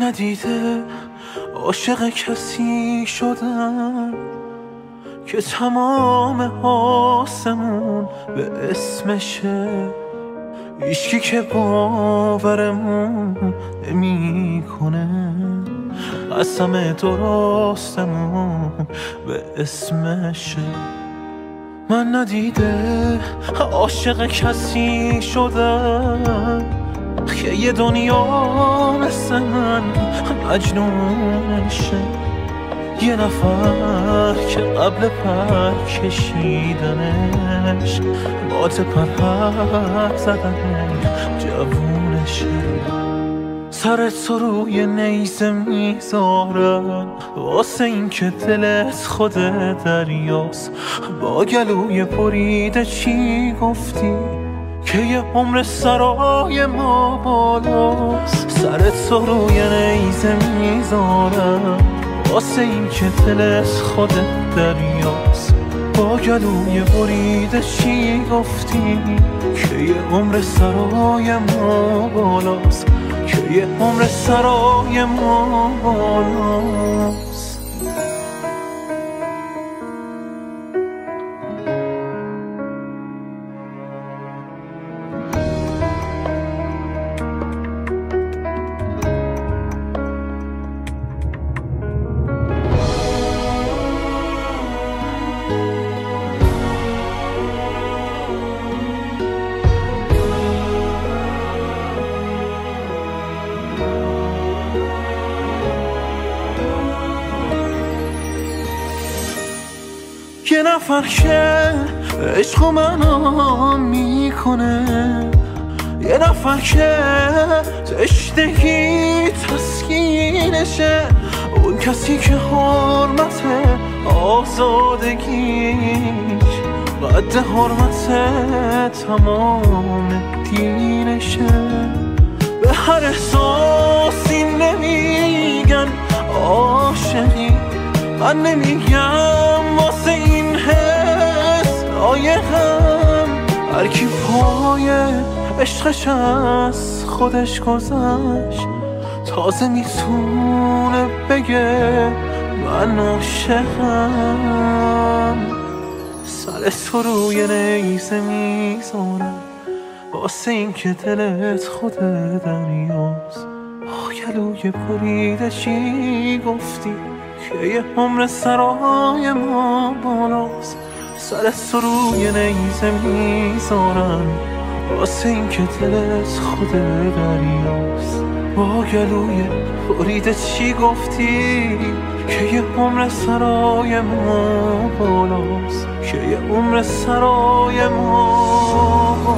ندیده عاشق کسی شدم که تمام آسمون به اسمشه، هیچکی که باورمون نمی کنه، قسم درستمون به اسمشه. من ندیده عاشق کسی شدم که یه دنیا مثل من مجنونشه، یه نفر که قبل پر کشیدنش بات پر زدن جوونشه. سرت روی نیزه میذارم واسه این که دلت خود دریاست، با گلوی بریده چی گفتی که یه عمر سرای ما بالاست. سرت روی نیزه میذارم واسه این که دلت خود دریاست، با گلوی بریده چی گفتی که یه عمر سرای ما بالاست، که یه عمر سرای ما بالاست. یه نفر که عشق منو میکنه، یه نفر که تشنگی تسکینشه، اون کسی که حرمت آزادگیش قد حرمت تمام دینشه. به هر احساسی نمیگن عاشقی، من نمیگم واسه این حس لایقم. هر کی پای عشقش از خودش گذشت تازه میتونه بگه من عاشقم. سرت روی نیزه میذارم واسه این که دلت خود دریاست، گلوی بریده چی گفتی که یه عمر سرای ما بالاست. سرت روی نیزه میذارم واسه این که دلت خود دریاست، با گلوی بریده چی گفتی که یه عمر سرای ما بالاست، که یه عمر سرای ما